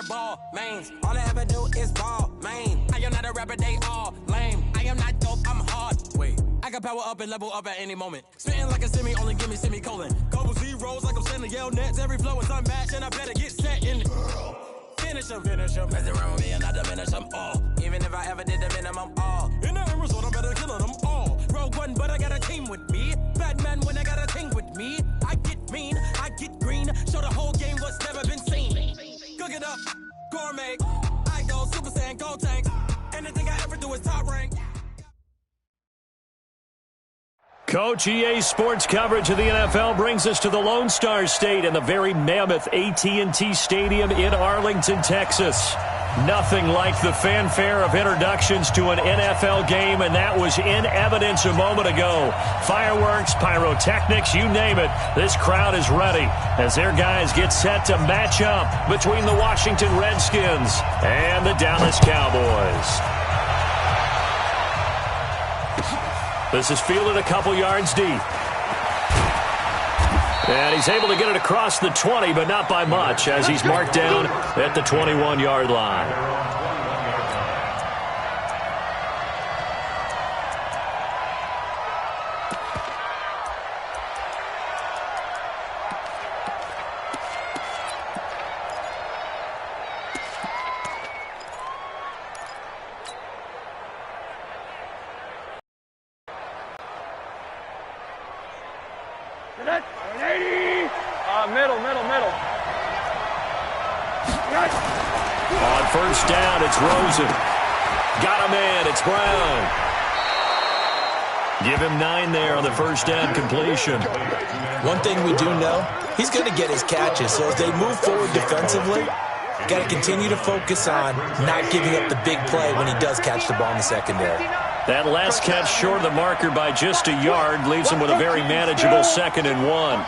wear ball mains. All I ever do is ball, man. I am not a rapper, they all lame. I am not dope, I'm hard. Wait, I can power up and level up at any moment. Spitting like a semi, only give me semicolon. Couple zeros like I'm sending yell nets. Every flow is unmatched, and I better get set in. Finish them. Mess around with me and I diminish them all. Even if I ever did the minimum, all. In the end result, I'm better killing them all. Rogue One, but I got a team with me. Batman when I got a team with me. I get mean, I get green. Show the whole game what's never been seen. Cook it up, gourmet. I go Super Saiyan, Gold Tank. Anything I ever do is top rank. Coach, EA Sports coverage of the NFL brings us to the Lone Star State and the very mammoth AT&T Stadium in Arlington, Texas. Nothing like the fanfare of introductions to an NFL game, and that was in evidence a moment ago. Fireworks, pyrotechnics, you name it. This crowd is ready as their guys get set to match up between the Washington Redskins and the Dallas Cowboys. This is fielded a couple yards deep. And he's able to get it across the 20, but not by much, as he's marked down at the 21-yard line. Middle. On first down, it's Rosen. Got him in. It's Brown. Give him 9 there on the first down completion. One thing we do know, he's going to get his catches. So as they move forward defensively, got to continue to focus on not giving up the big play when he does catch the ball in the secondary. That last catch short of the marker by just a yard leaves him with a very manageable 2nd and 1.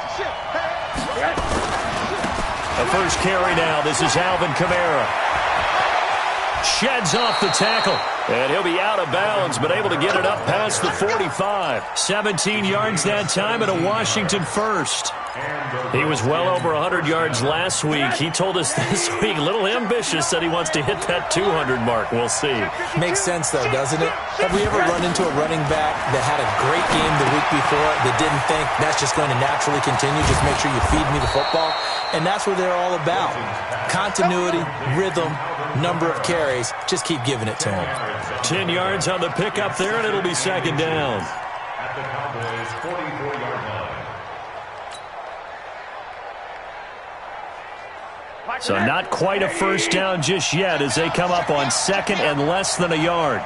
The first carry now. This is Alvin Kamara. Sheds off the tackle. And he'll be out of bounds, but able to get it up past the 45. 17 yards that time and a Washington first. He was well over 100 yards last week. He told us this week, a little ambitious, that he wants to hit that 200 mark. We'll see. Makes sense, though, doesn't it? Have we ever run into a running back that had a great game the week before that didn't think that's just going to naturally continue? Just make sure you feed me the football. And that's what they're all about. Continuity, rhythm, number of carries. Just keep giving it to him. 10 yards on the pickup there, and it'll be 2nd down. At the Cowboys' 44-yard line. So not quite a first down just yet as they come up on 2nd and less than a yard.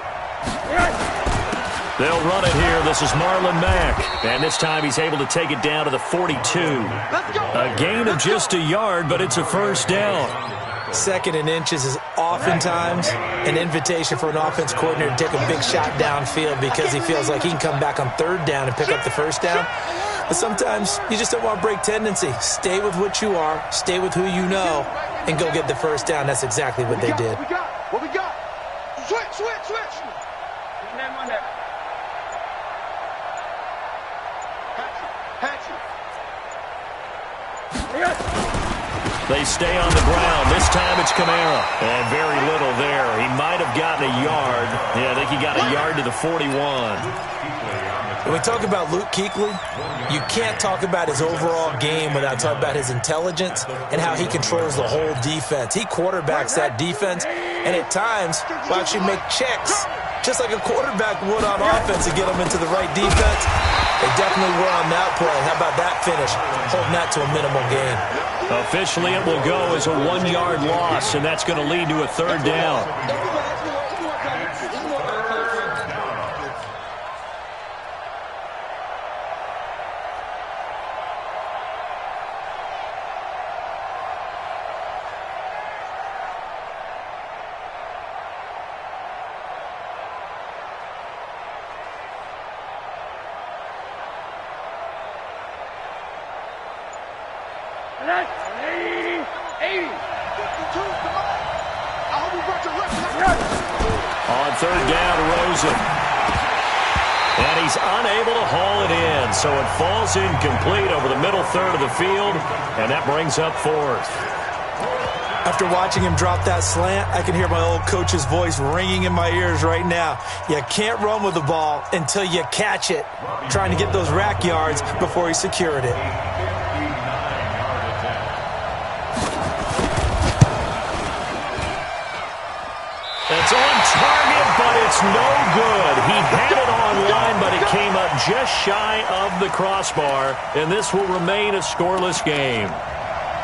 They'll run it here. This is Marlon Mack. And this time he's able to take it down to the 42. A gain of just a yard, but it's a first down. 2nd and inches is oftentimes an invitation for an offense coordinator to take a big shot downfield because he feels like he can come back on 3rd down and pick up the first down. But sometimes you just don't want to break tendency. Stay with what you are, stay with who you know, and go get the first down. That's exactly what they did. What we got? Switch. They stay on the ground. This time it's Kamara. And very little there. He might have gotten a yard. Yeah, I think he got a yard to the 41. When we talk about Luke Kuechly, you can't talk about his overall game without talking about his intelligence and how he controls the whole defense. He quarterbacks that defense, and at times will actually make checks, just like a quarterback would on offense to get them into the right defense. They definitely were on that play. How about that finish? Holding that to a minimal gain. Officially, it will go as a 1-yard loss, and that's going to lead to a 3rd down. On 3rd down, Rosen. And he's unable to haul it in, so it falls incomplete over the middle 3rd of the field, and that brings up 4th. After watching him drop that slant, I can hear my old coach's voice ringing in my ears right now. You can't run with the ball until you catch it. Trying to get those rack yards before he secured it. It's on target, but it's no good. He had it online, but it came up just shy of the crossbar, and this will remain a scoreless game.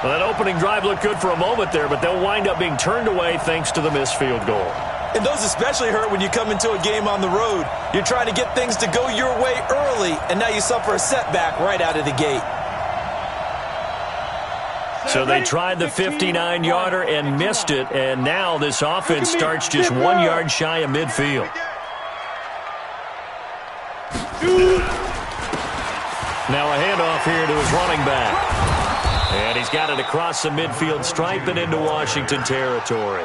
Well, that opening drive looked good for a moment there, but they'll wind up being turned away thanks to the missed field goal. And those especially hurt when you come into a game on the road. You're trying to get things to go your way early, and now you suffer a setback right out of the gate. So they tried the 59-yarder and missed it, and now this offense starts just 1 yard shy of midfield. Now a handoff here to his running back. And he's got it across the midfield stripe and into Washington territory.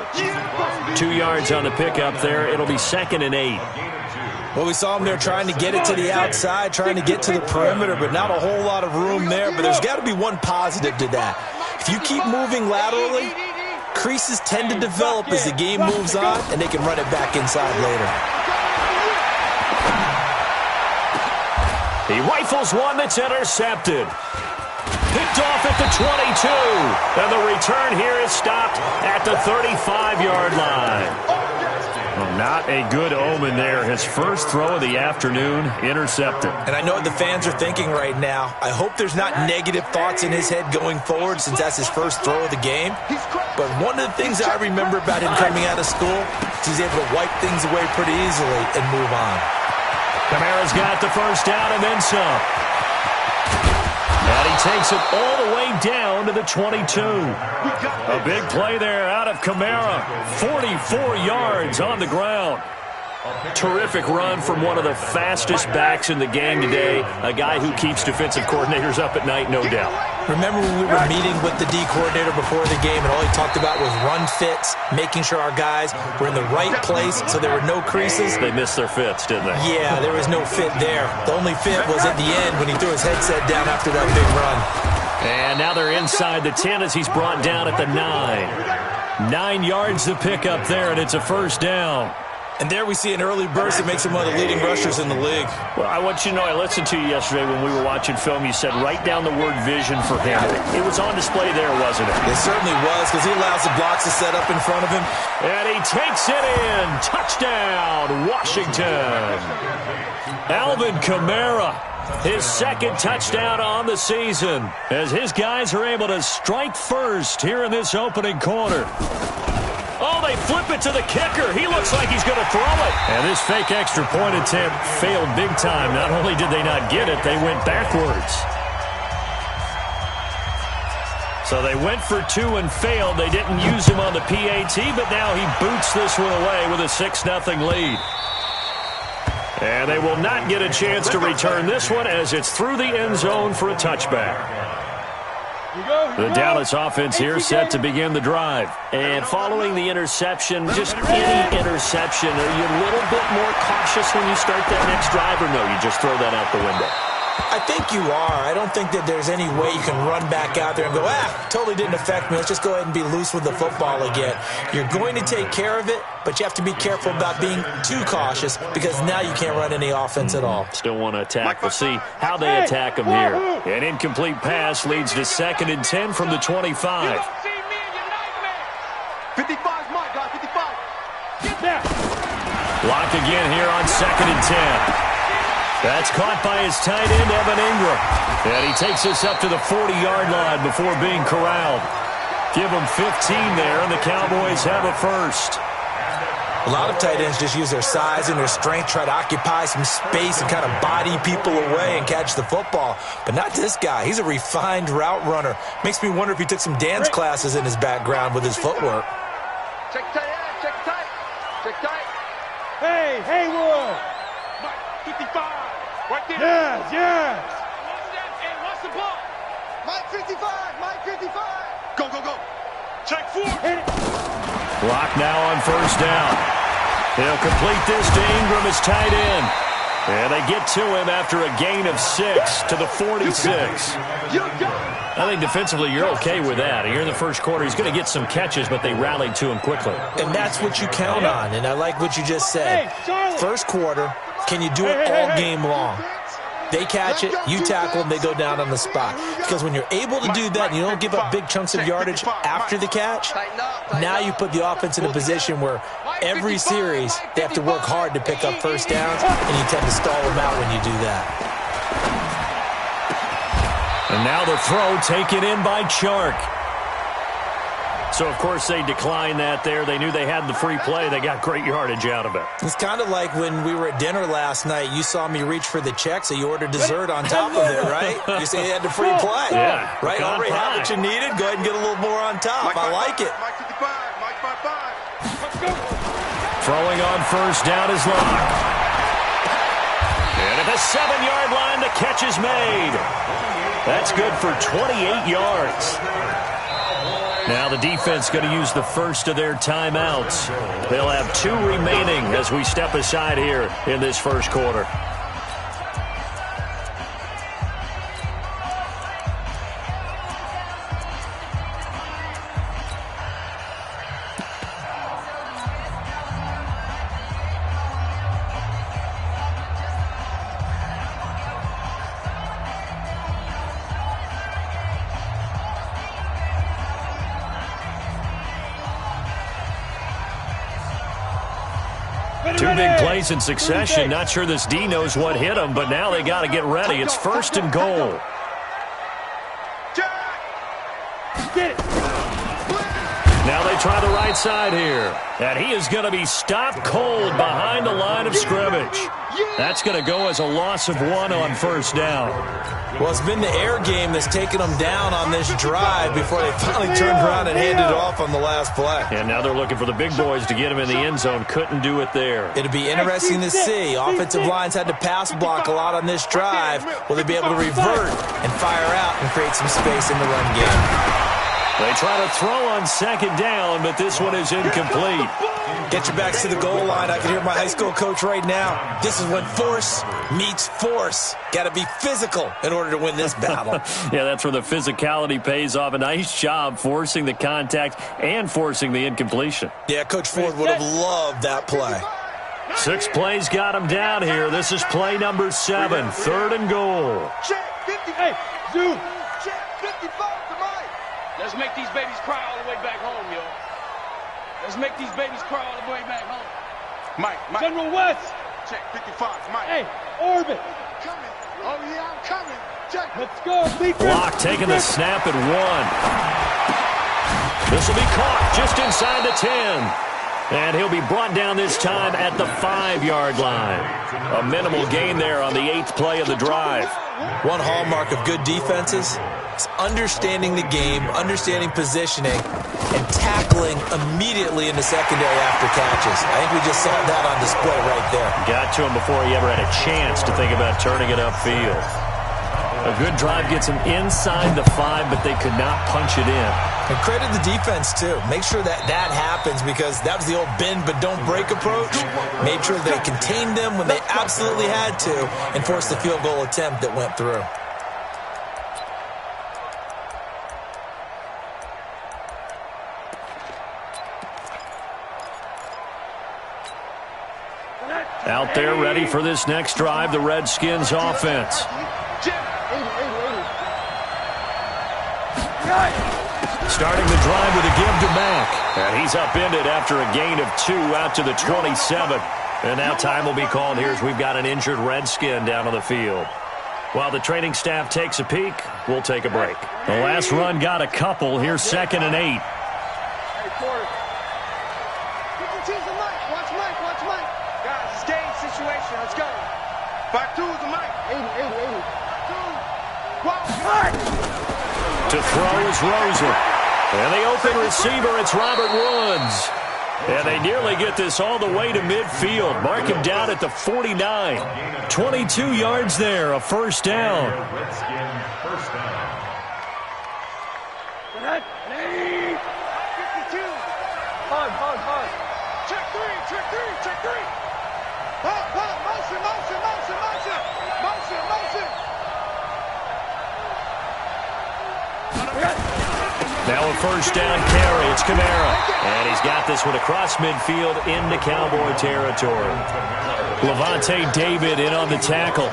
2 yards on the pickup there. It'll be 2nd and 8. Well, we saw him there trying to get it to the outside, trying to get to the perimeter, but not a whole lot of room there. But there's got to be one positive to that. If you keep moving laterally, creases tend to develop as the game moves on, and they can run it back inside later. He rifles one that's intercepted. Picked off at the 22. And the return here is stopped at the 35-yard line. Well, not a good omen there. His first throw of the afternoon intercepted. And I know what the fans are thinking right now. I hope there's not negative thoughts in his head going forward since that's his first throw of the game. But one of the things I remember about him coming out of school is he's able to wipe things away pretty easily and move on. Kamara's got the first down and then some. And he takes it all the way down to the 22. A big play there out of Kamara. 44 yards on the ground. Terrific run from one of the fastest backs in the game today. A guy who keeps defensive coordinators up at night, no doubt. Remember when we were meeting with the D coordinator before the game and all he talked about was run fits, making sure our guys were in the right place so there were no creases? They missed their fits, didn't they? Yeah, there was no fit there. The only fit was at the end when he threw his headset down after that big run. And now they're inside the 10 as he's brought down at the 9. 9 yards to pick up there, and it's a first down. And there we see an early burst that makes him one of the leading rushers in the league. Well, I want you to know, I listened to you yesterday when we were watching film. You said write down the word vision for him. It was on display there, wasn't it? It certainly was, because he allows the blocks to set up in front of him. And he takes it in. Touchdown, Washington. Alvin Kamara, his second touchdown on the season, as his guys are able to strike first here in this opening quarter. Oh, they flip it to the kicker. He looks like he's going to throw it. And this fake extra point attempt failed big time. Not only did they not get it, they went backwards. So they went for 2 and failed. They didn't use him on the PAT, but now he boots this one away with a 6-0 lead. And they will not get a chance to return this one as it's through the end zone for a touchback. The Dallas offense here set to begin the drive. And following the interception, just any interception, are you a little bit more cautious when you start that next drive, or no, you just throw that out the window? I think you are. I don't think that there's any way you can run back out there and go, totally didn't affect me. Let's just go ahead and be loose with the football again. You're going to take care of it, but you have to be careful about being too cautious because now you can't run any offense at all. Still want to attack. We'll see how they attack him here. An incomplete pass leads to 2nd and 10 from the 25. 55's my guy, 55. Get there. Blocked again here on 2nd and 10. That's caught by his tight end, Evan Ingram. And he takes us up to the 40-yard line before being corralled. Give him 15 there, and the Cowboys have a first. A lot of tight ends just use their size and their strength, try to occupy some space and kind of body people away and catch the football. But not this guy. He's a refined route runner. Makes me wonder if he took some dance classes in his background with his footwork. Check tight, check tight, check tight. Hey, Haywood. 55. Right there. Yes. What's the ball? Mike 55. Mike 55. Go, go, go. Check 4. Hit it. Block now on first down. He'll complete this to Ingram as tight end. And they get to him after a gain of 6 to the 46. I think defensively you're okay with that. Here in the first quarter, he's going to get some catches, but they rallied to him quickly. And that's what you count on, and I like what you just said. First quarter, can you do it all game long? They catch it, you tackle them, they go down on the spot. Because when you're able to do that and you don't give up big chunks of yardage after the catch, now you put the offense in a position where every series they have to work hard to pick up first downs, and you tend to stall them out when you do that. And now the throw taken in by Chark. So, of course, they declined that there. They knew they had the free play. They got great yardage out of it. It's kind of like when we were at dinner last night. You saw me reach for the check, so you ordered dessert on top of it, right? You say you had the free play. Yeah. Right? Already had what you needed. Go ahead and get a little more on top. I like it. Throwing on first down is Locke. And at the 7-yard line, the catch is made. That's good for 28 yards. Now the defense going to use the first of their timeouts. They'll have 2 remaining as we step aside here in this first quarter. Two big plays in succession. Not sure this D knows what hit him, but now they got to get ready. It's first and goal. Now they try the right side here. And he is going to be stopped cold behind the line of scrimmage. That's going to go as a loss of 1 on first down. Well, it's been the air game that's taken them down on this drive before they finally turned around and handed it off on the last play. And now they're looking for the big boys to get him in the end zone. Couldn't do it there. It'll be interesting to see. Offensive lines had to pass block a lot on this drive. Will they be able to revert and fire out and create some space in the run game? They try to throw on second down, but this one is incomplete. Get your backs to the goal line. I can hear my high school coach right now. This is when force meets force. Got to be physical in order to win this battle. Yeah, that's where the physicality pays off. A nice job forcing the contact and forcing the incompletion. Yeah, Coach Ford would have loved that play. 6 plays got him down here. This is play number 7, third and goal. Check 50. Hey, Zoom. Check 55 to Mike. Let's make these babies cry all the way back home, yo. Let's make these babies cry all the way back home. Mike. General West. Check 55, Mike. Hey, Orbit. Coming. Oh, yeah, I'm coming. Check. Let's go, Beaker. Block taking the snap at 1. This will be caught just inside the 10. And he'll be brought down this time at the 5-yard line. A minimal gain there on the 8th play of the drive. One hallmark of good defenses is understanding the game, understanding positioning, and tackling immediately in the secondary after catches. I think we just saw that on display right there. Got to him before he ever had a chance to think about turning it upfield. A good drive gets him inside the 5, but they could not punch it in. And credit the defense, too. Make sure that happens, because that was the old bend but don't break approach. Made sure they contained them when they absolutely had to and forced the field goal attempt that went through. Out there ready for this next drive, the Redskins offense. Starting the drive with a give to Mack. And he's upended after a gain of 2 out to the 27. And now time will be called here as we've got an injured Redskin down on the field. While the training staff takes a peek, we'll take a break. The last run got a couple. Here's 2nd and 8. Hey, Porter. Watch Mike. Guys, it's game situation. Let's go. 5-2 is the Mike. 80. 2. To throw is Rosen. And the open receiver, it's Robert Woods. And they nearly get this all the way to midfield. Mark him down at the 49. 22 yards there, a first down. Hard. Check three. Motion. Now a first down carry. It's Kamara. And he's got this one across midfield into Cowboy territory. Levante David in on the tackle.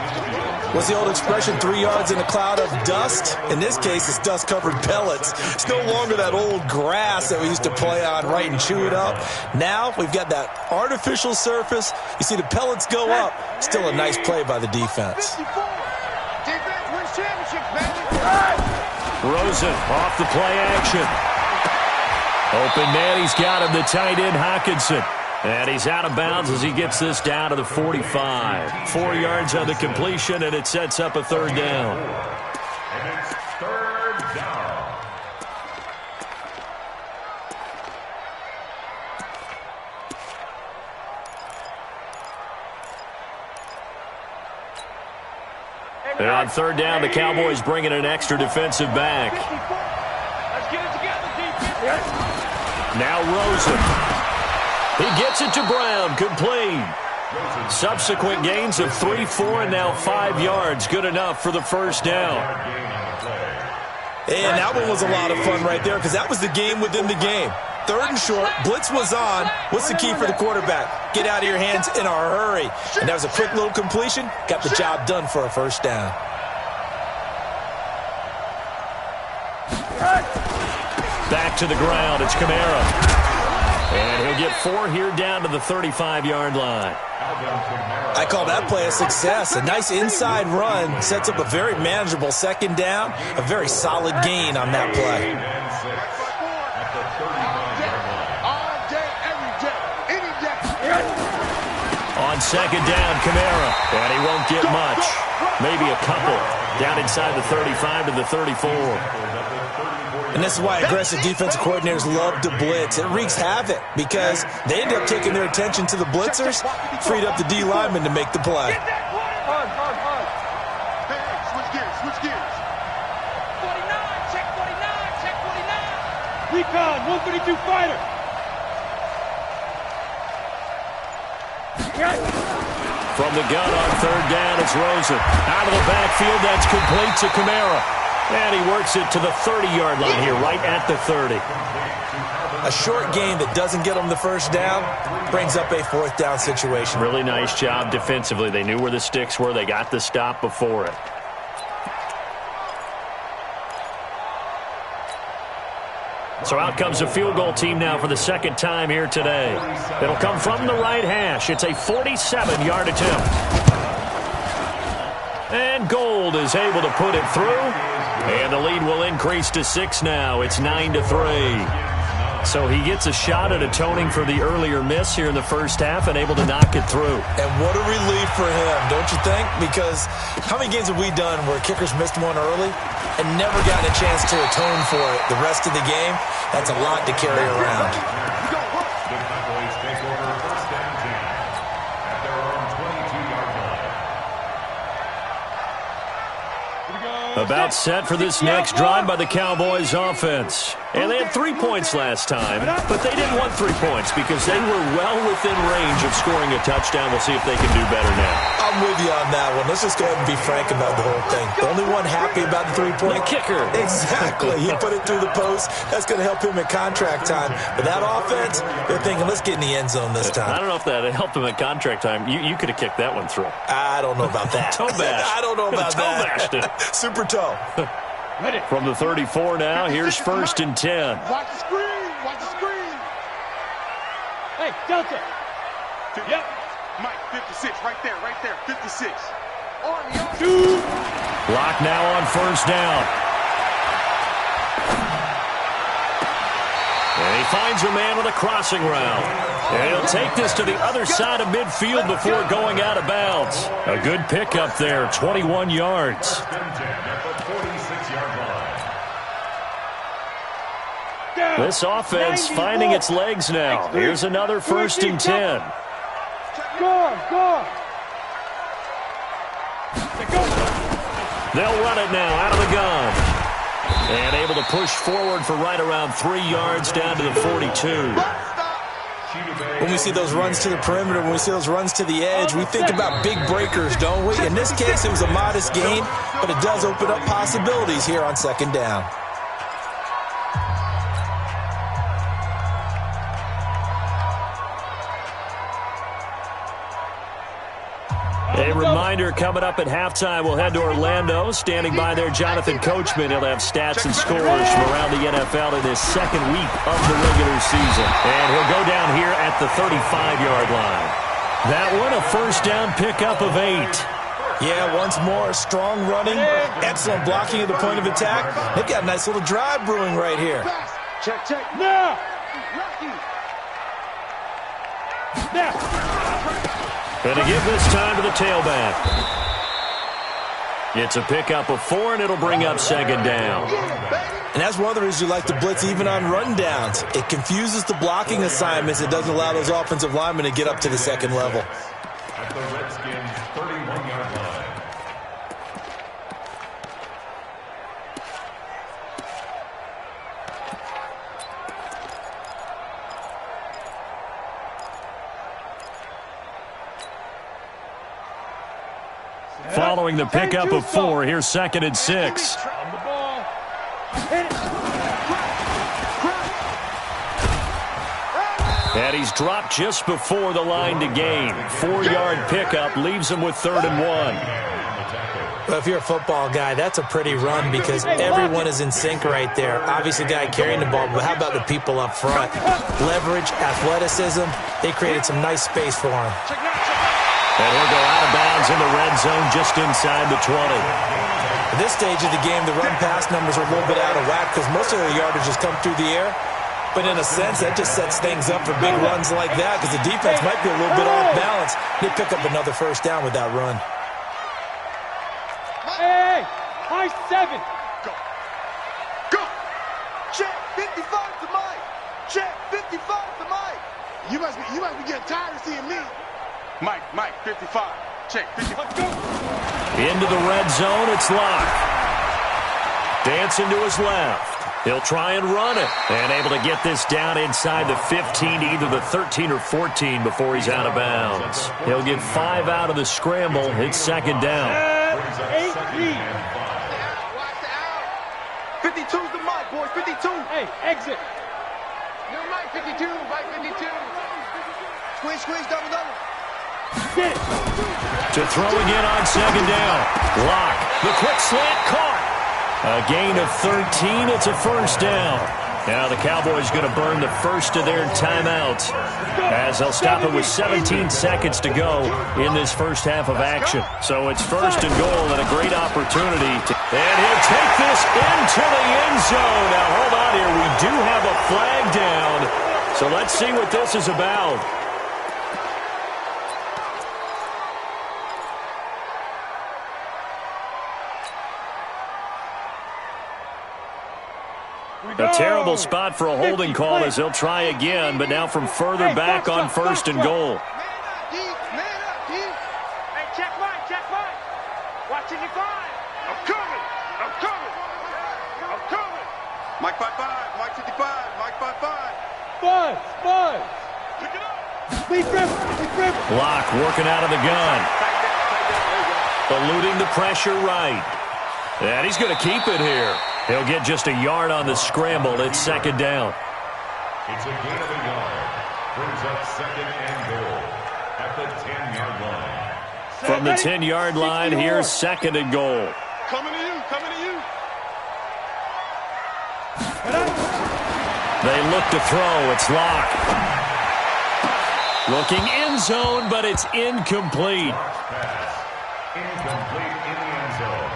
What's the old expression, 3 yards in a cloud of dust? In this case, it's dust-covered pellets. It's no longer that old grass that we used to play on, right, and chew it up. Now we've got that artificial surface. You see the pellets go up. Still a nice play by the defense. Defense wins championships, baby. Rosen off the play action. Open man, he's got him, the tight end Hawkinson. And he's out of bounds as he gets this down to the 45. 4 yards on the completion, and it sets up a third down. And it's third down. And on third down, the Cowboys bringing an extra defensive back. Let's get it together, defense. Now Rosen. He gets it to Brown, complete. Subsequent gains of 3, 4, and now 5 yards. Good enough for the first down. And that one was a lot of fun right there because that was the game within the game. Third and short, blitz was on. What's the key for the quarterback? Get out of your hands in a hurry. And that was a quick little completion. Got the job done for a first down. Back to the ground. It's Kamara. And he'll get 4 here down to the 35-yard line. I call that play a success. A nice inside run sets up a very manageable second down. A very solid gain on that play. All day, every day, any day. On second down, Kamara. And he won't get much. Maybe a couple. Down inside the 35 to the 34. And this is why aggressive defensive coordinators love to blitz. It wreaks havoc because they end up taking their attention to the blitzers, freed up the D lineman to make the play. Hard. Hey, switch gears. 49, check 49. Recon, 152 fighter. From the gun on third down, it's Rosen. Out of the backfield, that's complete to Kamara. And he works it to the 30-yard line here, right at the 30. A short gain that doesn't get them the first down brings up a fourth down situation. Really nice job defensively. They knew where the sticks were. They got the stop before it. So out comes a field goal team now for the second time here today. It'll come from the right hash. It's a 47-yard attempt. And Gold is able to put it through. And the lead will increase to 6 now. It's 9-3. So he gets a shot at atoning for the earlier miss here in the first half and able to knock it through. And what a relief for him, don't you think? Because how many games have we done where kickers missed one early and never gotten a chance to atone for it the rest of the game? That's a lot to carry around. The Cowboys take over first and 10 at their own 22-yard line. About set for this next drive by the Cowboys offense. And they had 3 points last time, but they didn't want 3 points because they were well within range of scoring a touchdown. We'll see if they can do better now. I'm with you on that one. Let's just go ahead and be frank about the whole thing. The only one happy about the 3-point kicker. Exactly. He put it through the post. That's going to help him at contract time. But that offense, they're thinking, let's get in the end zone this time. I don't know if that helped him at contract time. You could have kicked that one through. I don't know about that. Toe bash. I don't know about toe that. bashed it. Super toe. From the 34 now, here's first and 10. Watch the screen. Hey, Delta. Yep. Mike, 56, right there, 56. Block now on first down. And he finds a man with a crossing route. And he'll take this to the other side of midfield before going out of bounds. A good pickup there, 21 yards. This offense finding its legs now. Here's another first and 10. Go. They'll run it now out of the gun. And able to push forward for right around 3 yards down to the 42. When we see those runs to the perimeter, when we see those runs to the edge, we think about big breakers, don't we? In this case, it was a modest gain, but it does open up possibilities here on second down. A reminder coming up at halftime. We'll head to Orlando. Standing by there, Jonathan Coachman. He'll have stats and scores from around the NFL in his second week of the regular season. And he'll go down here at the 35-yard line. That one, a first down pickup of 8. Yeah, once more, strong running, excellent blocking at the point of attack. They've got a nice little drive brewing right here. Check, check. Now! And to give this time to the tailback. It's a pickup of 4, and it'll bring up second down. And that's one of the reasons you like to blitz even on rundowns. It confuses the blocking assignments. It doesn't allow those offensive linemen to get up to the second level. At the Redskins' 31-yard line. Following the pickup of 4, here's 2nd and 6. And he's dropped just before the line to gain. 4-yard pickup leaves him with 3rd and 1. Well, if you're a football guy, that's a pretty run because everyone is in sync right there. Obviously, the guy carrying the ball, but how about the people up front? Leverage, athleticism, they created some nice space for him. And he'll go out of bounds in the red zone just inside the 20. At this stage of the game, the run-pass numbers are a little bit out of whack because most of the yardage has come through the air. But in a sense, that just sets things up for big runs like that because the defense might be a little bit off balance. They pick up another first down with that run. Hey, high 7. Go. Go. Check 55 to Mike. Check 55 to Mike. You must be getting tired of seeing me. Mike, 55. Check, 55. Let's go. Into the red zone, it's Locke. Dancing to his left. He'll try and run it. And able to get this down inside the 15 to either the 13 or 14 before he's out of bounds. He'll get 5 out of the scramble. It's 2nd down. 52's the Mike, boys. 52. Hey, exit. No, Mike, 52. Mike, 52. Squeeze, double. To throw again on 2nd down. Locke, the quick slant caught. A gain of 13. It's a first down. Now the Cowboys going to burn the first of their timeouts as they'll stop it with 17 seconds to go in this first half of action. So it's 1st and goal and a great opportunity. And he'll take this into the end zone. Now hold on here. We do have a flag down. So let's see what this is about. A terrible spot for a holding call as they'll try again, but now from further back on 1st and goal. Hey, check Mike. Watching you find. I'm coming. Mike 55, Mike 55, Mike 55. Buzz. Pick it up. Lead grip. Locke working out of the gun. Eluding the pressure right. And he's going to keep it here. He'll get just a yard on the scramble. It's 2nd down. It's a gain of a yard. Brings up 2nd and goal at the 10-yard line. From the 10-yard line, here's 2nd and goal. Coming to you. They look to throw. It's Locke. Looking end zone, but it's incomplete. Incomplete in the end zone.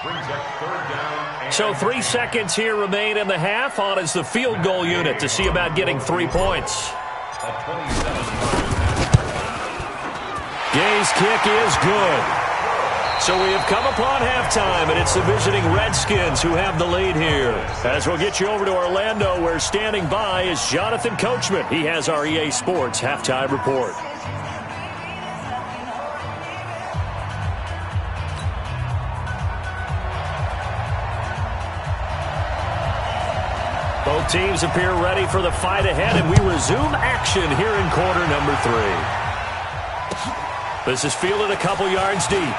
Brings up 3rd down. So 3 seconds here remain in the half. On is the field goal unit to see about getting 3 points. Gay's kick is good. So we have come upon halftime, and it's the visiting Redskins who have the lead here. As we'll get you over to Orlando, where standing by is Jonathan Coachman. He has our EA Sports halftime report. Both teams appear ready for the fight ahead, and we resume action here in quarter number 3. This is fielded a couple yards deep.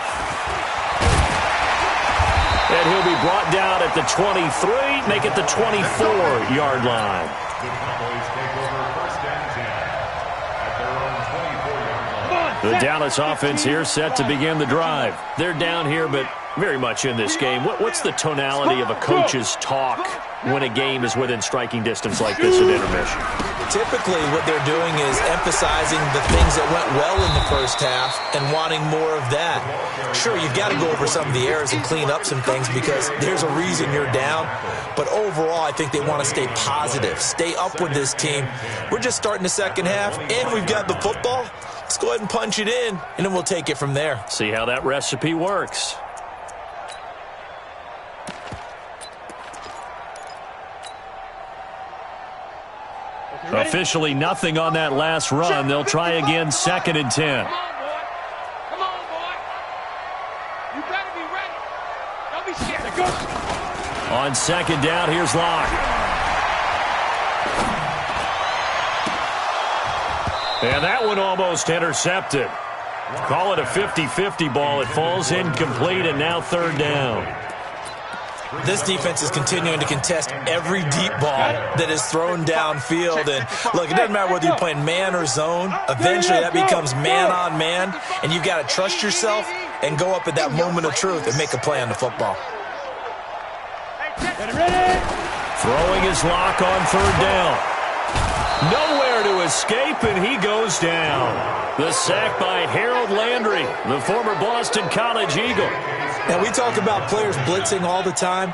And he'll be brought down at the 23, make it the 24-yard line. The Cowboys take over first and 10 at their own 24-yard line. The Dallas offense here set to begin the drive. They're down here, but very much in this game. What's the tonality of a coach's talk when a game is within striking distance like this at intermission? Typically, what they're doing is emphasizing the things that went well in the first half and wanting more of that. Sure, you've got to go over some of the errors and clean up some things because there's a reason you're down. But overall, I think they want to stay positive, stay up with this team. We're just starting the second half, and we've got the football. Let's go ahead and punch it in, and then we'll take it from there. See how that recipe works. Officially nothing on that last run. They'll try again, 2nd and 10. Come on, boy. You better be ready. Don't be scared. Go. On 2nd down, here's Locke. And that one almost intercepted. Call it a 50-50 ball. It falls incomplete, and now 3rd down. This defense is continuing to contest every deep ball that is thrown downfield. And look, it doesn't matter whether you're playing man or zone. Eventually, that becomes man-on-man, and you've got to trust yourself and go up at that moment of truth and make a play on the football. Throwing his Lock on 3rd down. Nowhere to escape, and he goes down. The sack by Harold Landry, the former Boston College Eagle. Now, we talk about players blitzing all the time.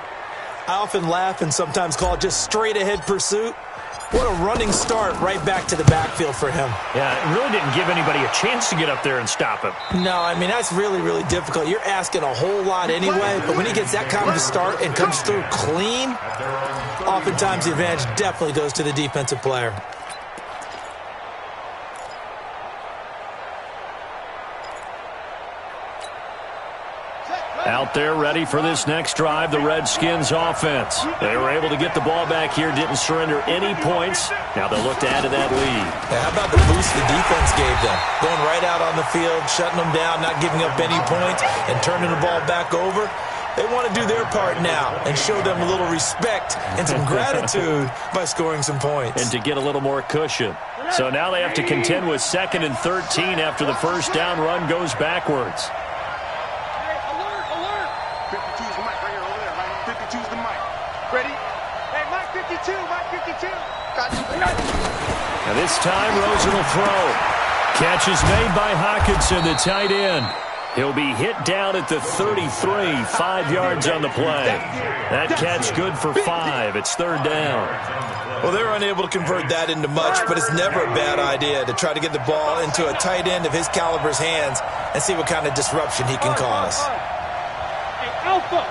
I often laugh and sometimes call it just straight-ahead pursuit. What a running start right back to the backfield for him. Yeah, it really didn't give anybody a chance to get up there and stop him. No, I mean, that's really, really difficult. You're asking a whole lot anyway, but when he gets that kind of a start and comes through clean, oftentimes the advantage definitely goes to the defensive player. Out there ready for this next drive, the Redskins offense. They were able to get the ball back here, didn't surrender any points. Now they'll look to add to that lead. Yeah, how about the boost the defense gave them? Going right out on the field, shutting them down, not giving up any points, and turning the ball back over. They want to do their part now and show them a little respect and some gratitude by scoring some points. And to get a little more cushion. So now they have to contend with 2nd and 13 after the first down run goes backwards. 52's the mic right here, over there, right? 52's the mic. Ready? Hey, Mike 52, Mike 52. Now this time, Rosen will throw. Catch is made by Hockenson, the tight end. He'll be hit down at the 33, 5 yards on the play. That catch good for 5. It's 3rd down. Well, they're unable to convert that into much, but it's never a bad idea to try to get the ball into a tight end of his caliber's hands and see what kind of disruption he can cause. Alpha.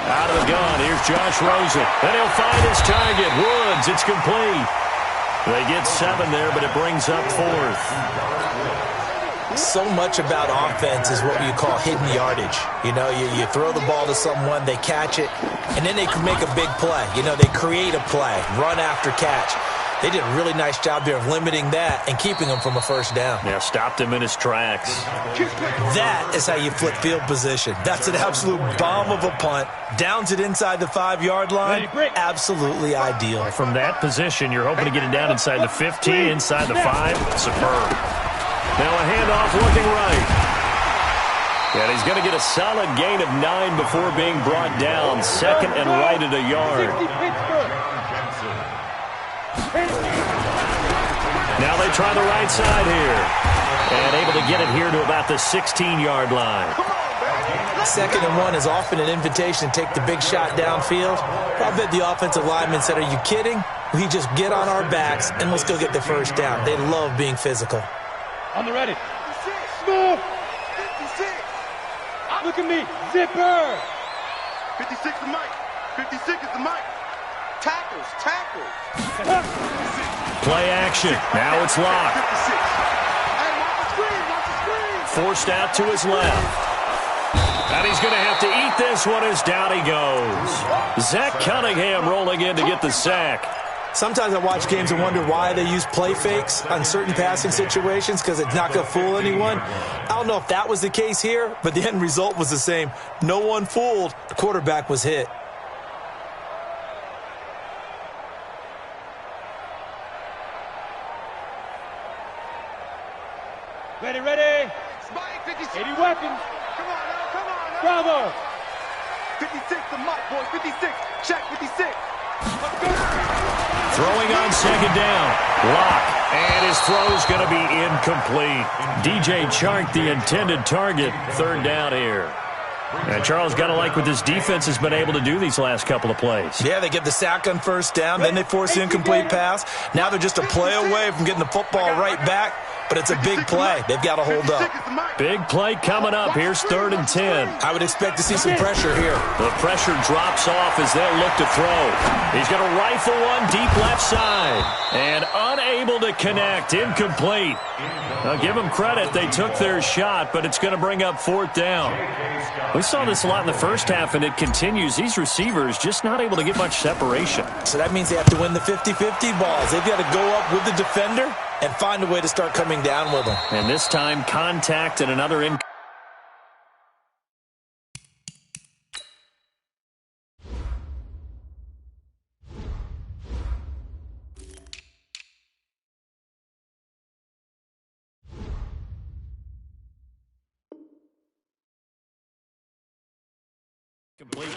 Out of the gun, here's Josh Rosen. And he'll find his target, Woods. It's complete. They get 7 there, but it brings up 4th. So much about offense is what you call hidden yardage. You know, you throw the ball to someone, they catch it, and then they can make a big play. You know, they create a play, run after catch. They did a really nice job there of limiting that and keeping him from a first down. Yeah, stopped him in his tracks. That is how you flip field position. That's an absolute bomb of a punt. Downs it inside the 5-yard line. Absolutely ideal. From that position, you're hoping to get it down inside the 15, inside the 5. Superb. Now a handoff looking right. And he's going to get a solid gain of 9 before being brought down. 2nd and right at a yard. Now they try the right side here. And able to get it here to about the 16-yard line. 2nd and 1 is often an invitation to take the big shot downfield. I bet the offensive lineman said, "Are you kidding? We just get on our backs and let's go get the first down." They love being physical. On the ready. Smooth. 56. Look at me. Zipper. 56 the mic. 56 is the mic. Tackles. Play action. Now it's Locke. 56. Hey, watch the screen. Forced out to his left. And he's going to have to eat this one as down he goes. Zach Cunningham rolling in to get the sack. Sometimes I watch games and wonder why they use play fakes on certain passing situations because it's not going to fool anyone. I don't know if that was the case here, but the end result was the same. No one fooled. The quarterback was hit. Ready, ready. Spike, 56. 80 weapons. Come on now, come on now. Bravo. 56, the mic, boy. 56. Check, 56. Let's go. Throwing on second down. Lock. And his throw's going to be incomplete. DJ Chark, the intended target. Third down here. And Charles, got to like what this defense has been able to do these last couple of plays. Yeah, they get the sack on first down, then they force the incomplete pass. Now they're just a play away from getting the football right back, but it's a big play. They've got to hold up. Big play coming up. Here's 3rd and 10. I would expect to see some pressure here. The pressure drops off as they'll look to throw. He's going to rifle one deep left side. And unable to connect. Incomplete. Now, give them credit. They took their shot, but it's going to bring up 4th down. We saw this a lot in the first half, and it continues. These receivers just not able to get much separation. So that means they have to win the 50-50 balls. They've got to go up with the defender and find a way to start coming down with them. And this time, contact and another incomplete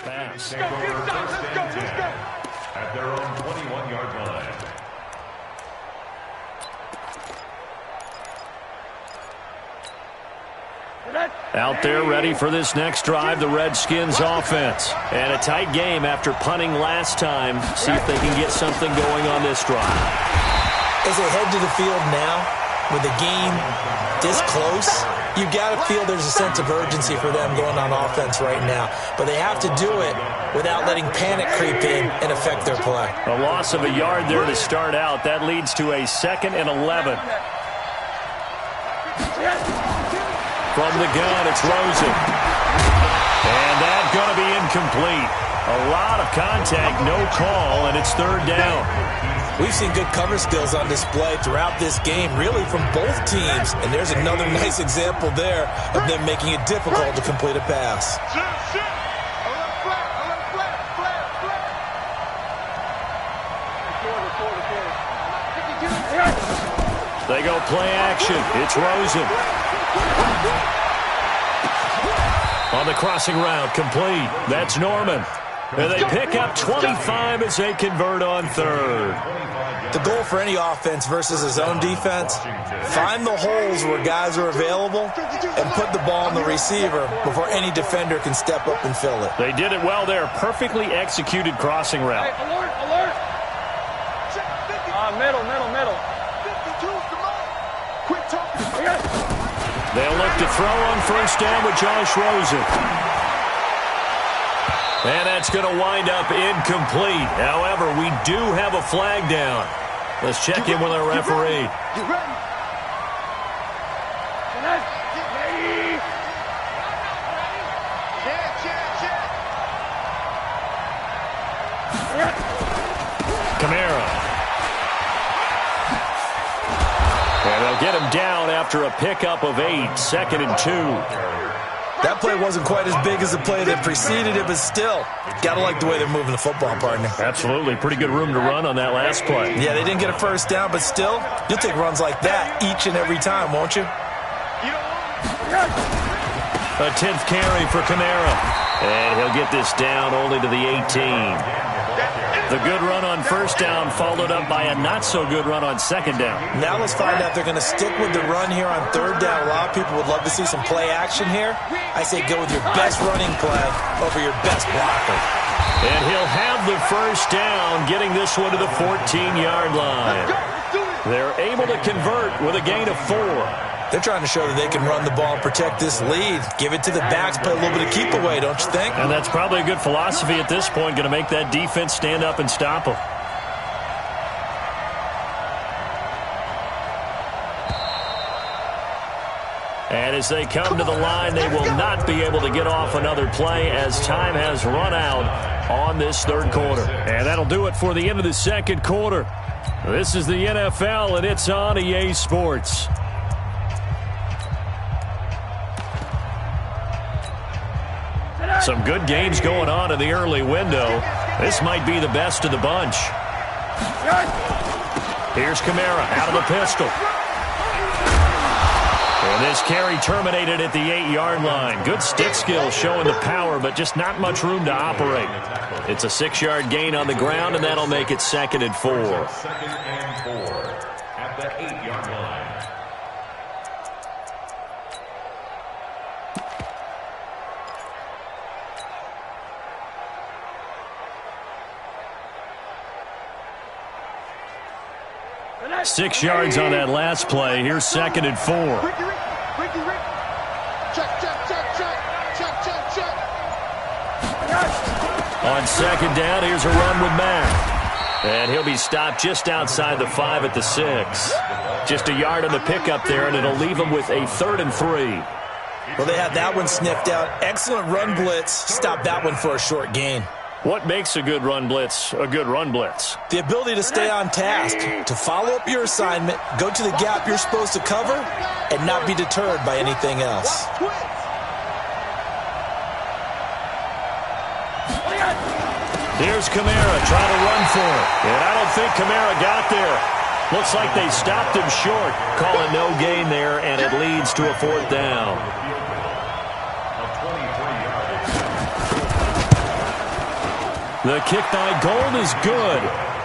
pass. Take over 1st and 10 at their own 21-yard line. Out there ready for this next drive, the Redskins offense. And a tight game after punting last time. See if they can get something going on this drive. As they head to the field now, with the game this close, you got to feel there's a sense of urgency for them going on offense right now. But they have to do it without letting panic creep in and affect their play. A loss of a yard there to start out. That leads to a 2nd and 11. From the gun, it's Rosen. And that's going to be incomplete. A lot of contact, no call, and it's 3rd down. We've seen good cover skills on display throughout this game, really from both teams. And there's another nice example there of them making it difficult to complete a pass. They go play action. It's Rosen. On the crossing route, complete. That's Norman. And they pick up 25 as they convert on 3rd. The goal for any offense versus his own defense, find the holes where guys are available and put the ball on the receiver before any defender can step up and fill it. They did it well there. Perfectly executed crossing route. Hey, alert, alert. Middle. 52's the mark. Quit talking. They'll look to throw on first down with Josh Rosen. And that's going to wind up incomplete. However, we do have a flag down. Let's check in with our referee. You ready? Kamara. And they'll get him down after a pickup of 8. 2nd and 2. That play wasn't quite as big as the play that preceded it, but still, got to like the way they're moving the football, partner. Absolutely. Pretty good room to run on that last play. Yeah, they didn't get a first down, but still, you'll take runs like that each and every time, won't you? A 10th carry for Kamara. And he'll get this down only to the 18. The good run on first down followed up by a not-so-good run on second down. Now let's find out if they're going to stick with the run here on 3rd down. A lot of people would love to see some play action here. I say go with your best running play over your best blocker. And he'll have the first down, getting this one to the 14-yard line. They're able to convert with a gain of 4. They're trying to show that they can run the ball and protect this lead. Give it to the backs, play a little bit of keep away, don't you think? And that's probably a good philosophy at this point, going to make that defense stand up and stop them. And as they come to the line, they will not be able to get off another play as time has run out on this third quarter. And that'll do it for the end of the second quarter. This is the NFL, and it's on EA Sports. Some good games going on in the early window. This might be the best of the bunch. Here's Kamara out of the pistol. And this carry terminated at the 8-yard line. Good stick skills showing the power, but just not much room to operate. It's a 6-yard gain on the ground, and that'll make it 2nd and 4. 2nd and 4 at the 8-yard line. Six yards on that last play. Here's 2nd and 4. On 2nd down, here's a run with Mack. And he'll be stopped just outside the 5 at the 6. Just a yard on the pickup there, and it'll leave him with a 3rd and 3. Well, they had that one sniffed out. Excellent run blitz. Stop that one for a short gain. What makes a good run blitz a good run blitz? The ability to stay on task, to follow up your assignment, go to the gap you're supposed to cover, and not be deterred by anything else. Here's Kamara trying to run for it. And I don't think Kamara got there. Looks like they stopped him short. Calling no gain there, and it leads to a 4th down. The kick by Gold is good.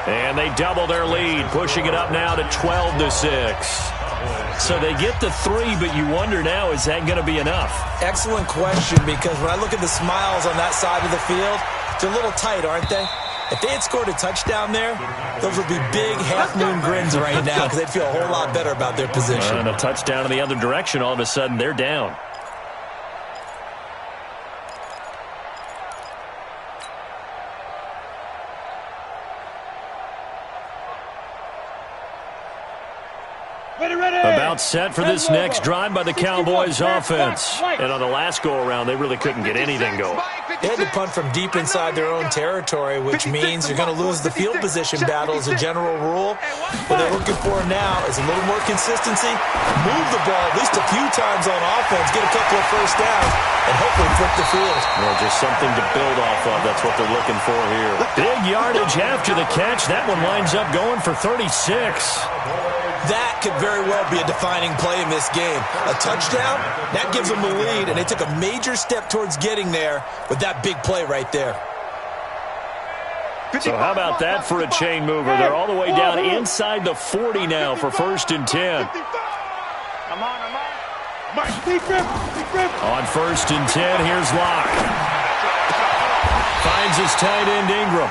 And they double their lead, pushing it up now to 12-6. So they get to 3, but you wonder now, is that going to be enough? Excellent question, because when I look at the smiles on that side of the field, they're a little tight, aren't they? If they had scored a touchdown there, those would be big half-moon grins right now because they'd feel a whole lot better about their position. And a touchdown in the other direction, all of a sudden they're down. About set for this next drive by the Cowboys offense. And on the last go-around, they really couldn't get anything going. They had to punt from deep inside their own territory, which means you're going to lose the field position battle as a general rule. What they're looking for now is a little more consistency, move the ball at least a few times on offense, get a couple of first downs, and hopefully flip the field. Well, just something to build off of. That's what they're looking for here. Big yardage after the catch. That one winds up going for 36. That could very well be a defining play in this game. A touchdown, that gives them the lead, and they took a major step towards getting there with that big play right there. So how about that for a chain mover? They're all the way down inside the 40 now for 1st and 10. On 1st and 10, here's Locke. Finds his tight end Ingram.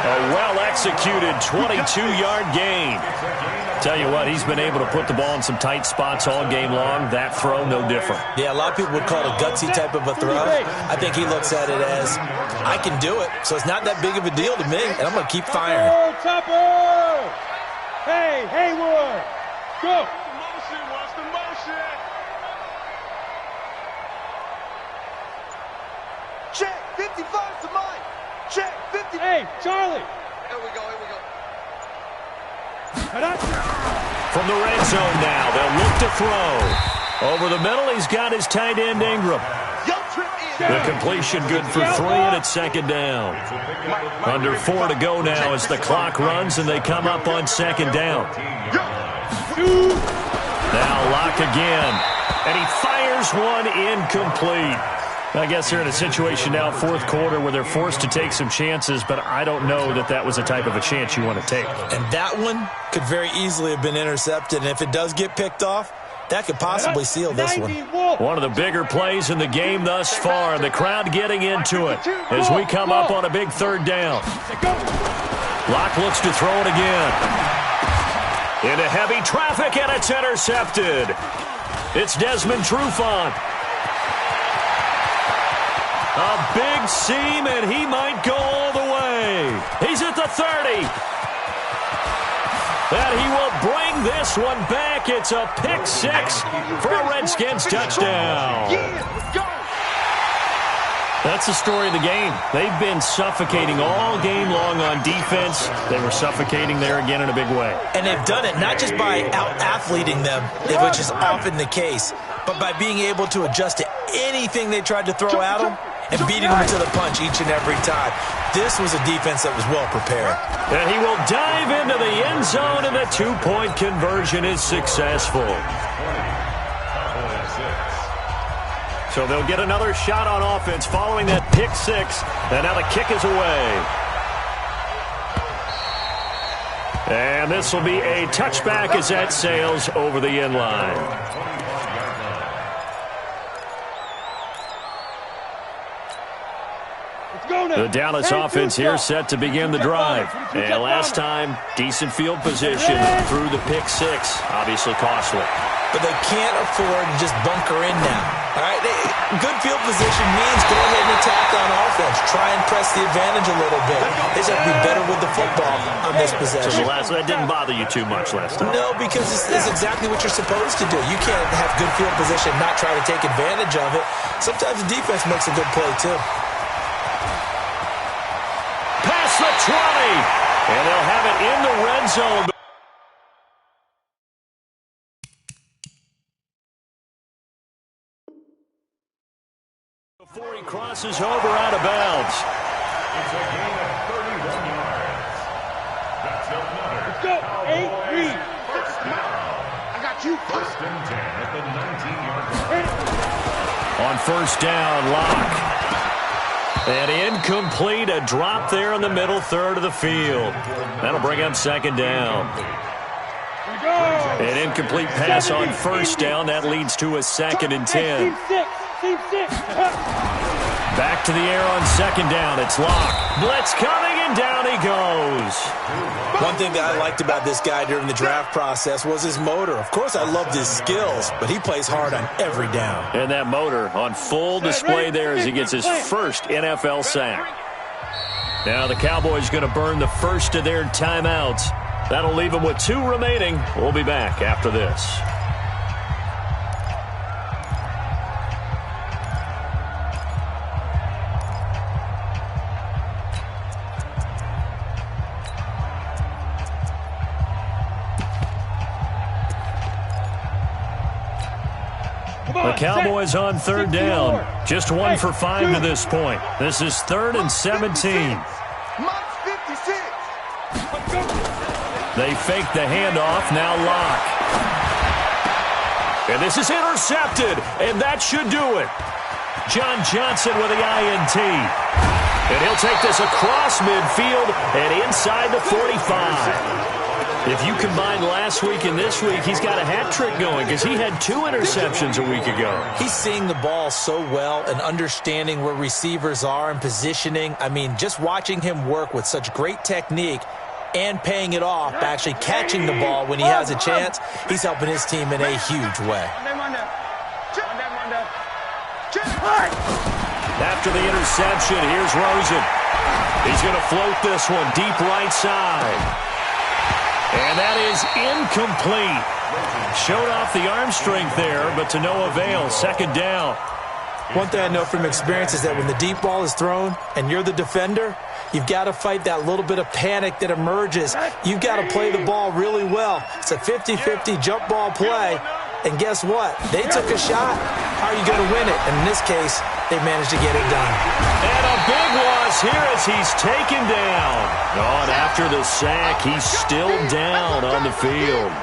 A well-executed 22-yard gain. Tell you what, he's been able to put the ball in some tight spots all game long. That throw, no different. Yeah, a lot of people would call it a gutsy type of a throw. I think he looks at it as, I can do it, so it's not that big of a deal to me, and I'm going to keep firing. Hey, Haywood, go. What's the motion? Check, 55 to mine. Check, 50. Hey, Charlie. Here we go. From the red zone now, they'll look to throw. Over the middle, he's got his tight end Ingram. The completion good for 3, and it's 2nd down. Under 4 to go now as the clock runs, and they come up on 2nd down. Now Locke again, and he fires one incomplete. I guess they're in a situation now, 4th quarter, where they're forced to take some chances, but I don't know that that was a type of a chance you want to take. And that one could very easily have been intercepted, and if it does get picked off, that could possibly seal this one. One of the bigger plays in the game thus far, and the crowd getting into it as we come up on a big 3rd down. Locke looks to throw it again. Into heavy traffic, and it's intercepted. It's Desmond Trufant. A big seam, and he might go all the way. He's at the 30. And he will bring this one back. It's a pick 6 for a Redskins touchdown. That's the story of the game. They've been suffocating all game long on defense. They were suffocating there again in a big way. And they've done it not just by out-athleting them, which is often the case, but by being able to adjust to anything they tried to throw at them and beating them to the punch each and every time. This was a defense that was well prepared. And he will dive into the end zone, and the two-point conversion is successful. So they'll get another shot on offense following that pick six. And now the kick is away. And this will be a touchback as that sails over the end line. The Dallas offense here set to begin the drive. And last time, decent field position through the pick six. Obviously costly. But they can't afford to just bunker in now. All right, good field position means go ahead and attack on offense. Try and press the advantage a little bit. They just have to be better with the football on this possession. So that didn't bother you too much last time? No, because it's exactly what you're supposed to do. You can't have good field position and not try to take advantage of it. Sometimes the defense makes a good play, too. Past the 20, and they'll have it in the red zone. Before he crosses over out of bounds. It's a gain of 31 yards. That's another. Let's go. 8-3. First down. I got you. First and 10 at the 19-yard line. On first down, Locke. And incomplete, a drop there in the middle third of the field. That'll bring up second down. An incomplete pass on first down. That leads to a second and 10. Back to the air on second down. It's Locke. Blitz coming, and down he goes. One thing that I liked about this guy during the draft process was his motor. Of course, I loved his skills, but he plays hard on every down. And that motor on full display there as he gets his first NFL sack. Now the Cowboys going to burn the first of their timeouts. That'll leave them with 2 remaining. We'll be back after this. The Cowboys on third down. Just 1 for 5 to this point. This is 3rd and 17. They fake the handoff. Now Locke. And this is intercepted. And that should do it. John Johnson with the INT. And he'll take this across midfield and inside the 45. If you combine last week and this week, he's got a hat trick going because he had 2 interceptions a week ago. He's seeing the ball so well and understanding where receivers are and positioning. I mean, just watching him work with such great technique and paying it off by actually catching the ball when he has a chance, he's helping his team in a huge way. After the interception, here's Rosen. He's going to float this one deep right side. And that is incomplete. Showed off the arm strength there, but to no avail. Second down. One thing I know from experience is that when the deep ball is thrown and you're the defender, you've got to fight that little bit of panic that emerges. You've got to play the ball really well. It's a 50-50 jump ball play. And guess what? They took a shot. How are you going to win it? And in this case, they managed to get it done. And a big loss here as he's taken down. Oh, and after the sack, he's still down on the field.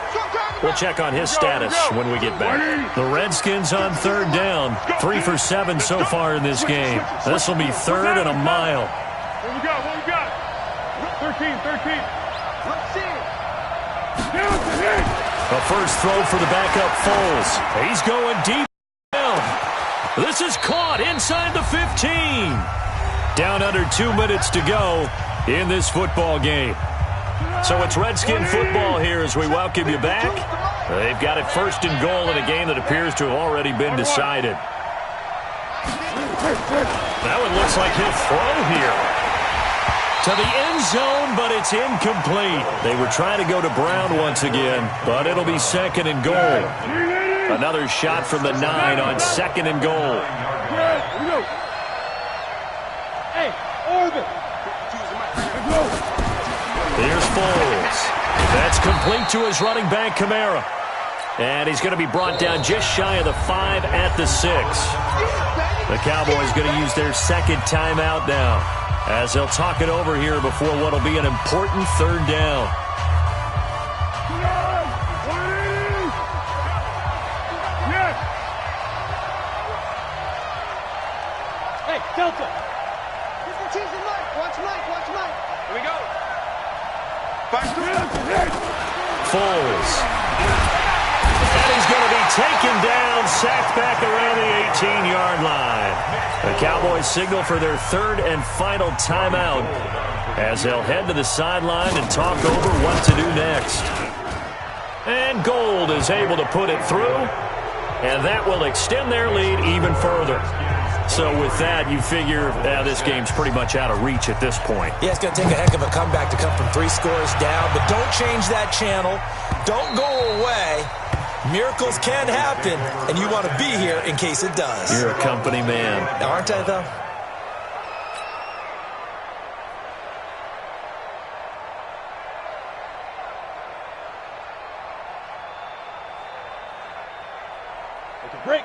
We'll check on his status when we get back. The Redskins on third down. 3 for 7 so far in this game. This will be 3rd and a mile. What we got? What we got? 13. Let's see. A first throw for the backup Foles. He's going deep down. This is caught inside the 15. Down under 2 minutes to go in this football game. So it's Redskin football here as we welcome you back. They've got it 1st and goal in a game that appears to have already been decided. That one looks like he'll throw here. To the end zone, but it's incomplete. They were trying to go to Brown once again, but it'll be 2nd and goal. Another shot from the 9 on 2nd and goal. That's complete to his running back, Kamara. And he's going to be brought down just shy of the 5 at the 6. The Cowboys going to use their second timeout now, as they'll talk it over here before what will be an important third down. Hey, Delta. Watch Mike. Here we go. Foles. And he's going to be taken down, sacked back around the 18-yard line. The Cowboys signal for their third and final timeout as they'll head to the sideline and talk over what to do next. And Gold is able to put it through, and that will extend their lead even further. So with that, you figure this game's pretty much out of reach at this point. Yeah, it's going to take a heck of a comeback to come from 3 scores down, but don't change that channel. Don't go away. Miracles can happen, and you want to be here in case it does. You're a company man. Aren't I, though?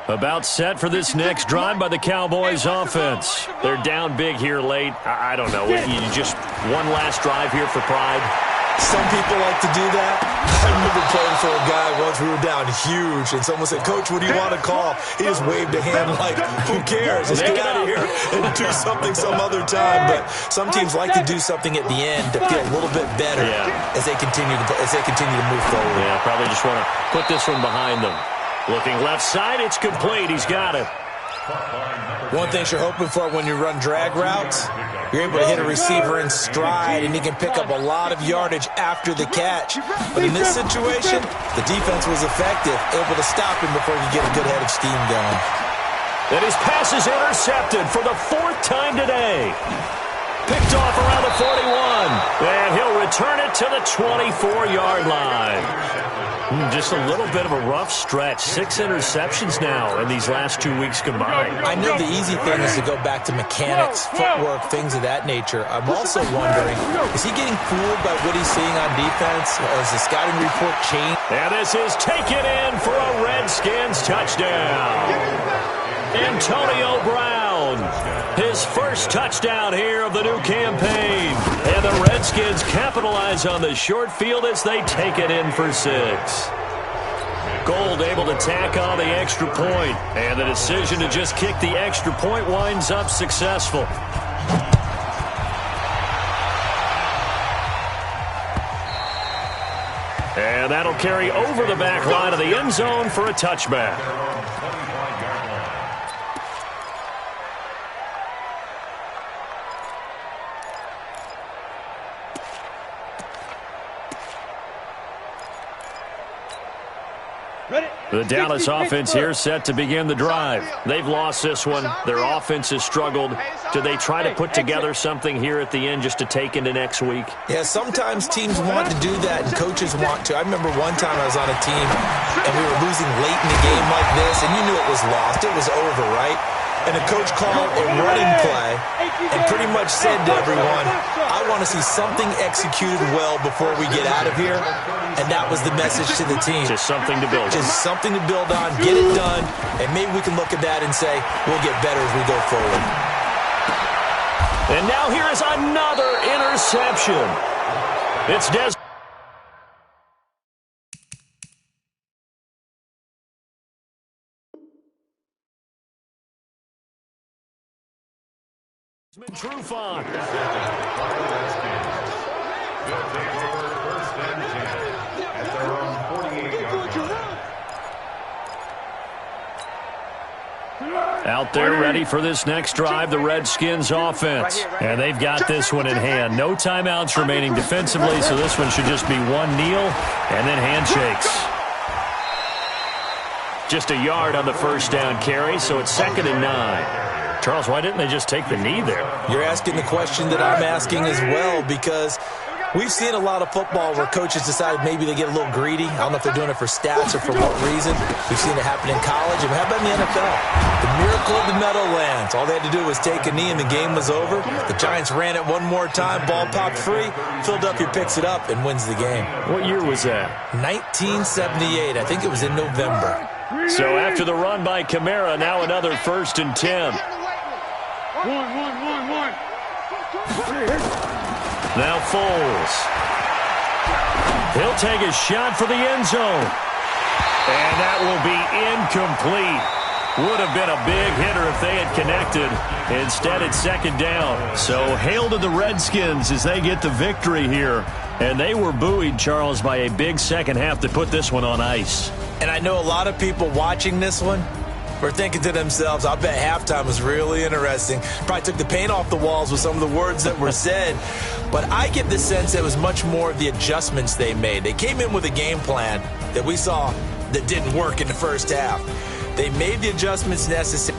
About set for this next drive by the Cowboys offense. They're down big here late. I don't know. You just one last drive here for pride. Some people like to do that. I remember playing for a guy once. We were down huge, and someone said, "Coach, what do you want to call?" He just waved a hand like, "Who cares? Let's get out of here and do something some other time." But some teams like to do something at the end to feel a little bit better as they continue to move forward. Yeah, probably just want to put this one behind them. Looking left side, it's complete. He's got it. One thing you're hoping for when you run drag routes, you're able to hit a receiver in stride, and he can pick up a lot of yardage after the catch. But in this situation, the defense was effective, able to stop him before he could get a good head of steam going. And his pass is intercepted for the 4th time today. Picked off around the 41, and he'll return it to the 24-yard line. Just a little bit of a rough stretch. 6 interceptions now in these last 2 weeks combined. I know the easy thing is to go back to mechanics, footwork, things of that nature. I'm also wondering, is he getting fooled by what he's seeing on defense? Has the scouting report changed? And this is taken in for a Redskins touchdown. Antonio Brown, his first touchdown here of the new campaign. And the Redskins capitalize on the short field as they take it in for 6. Gold able to tack on the extra point, and the decision to just kick the extra point winds up successful. And that'll carry over the back line of the end zone for a touchback. The Dallas offense here set to begin the drive. They've lost this one. Their offense has struggled. Do they try to put together something here at the end just to take into next week? Yeah, sometimes teams want to do that and coaches want to. I remember one time I was on a team and we were losing late in the game like this, and you knew it was lost. It was over, right? And the coach called a running play and pretty much said to everyone, "I want to see something executed well before we get out of here." And that was the message to the team. Just something to build on. Just something to build on, get it done, and maybe we can look at that and say, we'll get better as we go forward. And now here is another interception. It's Des. Trufant. Out there ready for this next drive, the Redskins offense. And they've got this one in hand. No timeouts remaining defensively, so this one should just be one kneel and then handshakes. Just a yard on the first down carry, so it's 2nd and 9. Charles, why didn't they just take the knee there? You're asking the question that I'm asking as well, because We've seen a lot of football where coaches decide maybe they get a little greedy. I don't know if they're doing it for stats or for what reason. We've seen it happen in college. And how about in the NFL? The miracle of the Meadowlands. All they had to do was take a knee and the game was over. The Giants ran it one more time. Ball popped free. Philadelphia picks it up and wins the game. What year was that? 1978. I think it was in November. So after the run by Kamara, now another 1st and 10. One. Now Foles. He'll take a shot for the end zone. And that will be incomplete. Would have been a big hitter if they had connected. Instead, it's 2nd down. So hail to the Redskins as they get the victory here. And they were buoyed, Charles, by a big second half to put this one on ice. And I know a lot of people watching this one were thinking to themselves, I bet halftime was really interesting. Probably took the paint off the walls with some of the words that were said. But I get the sense that it was much more of the adjustments they made. They came in with a game plan that we saw that didn't work in the first half. They made the adjustments necessary.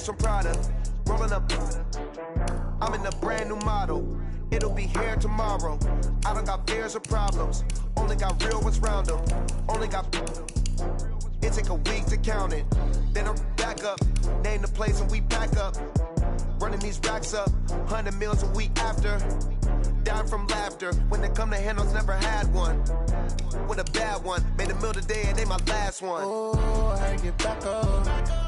From Prada, rolling up. I'm in a brand new model. It'll be here tomorrow. I don't got fears or problems. Only got real ones round them. Only got. It take a week to count it. Then I'm back up. Name the place and we pack up. Running these racks up. 100 meals a week after. Down from laughter. When they come to handles, never had one. With a bad one. Made a meal today and they my last one. Oh, I had to get back up.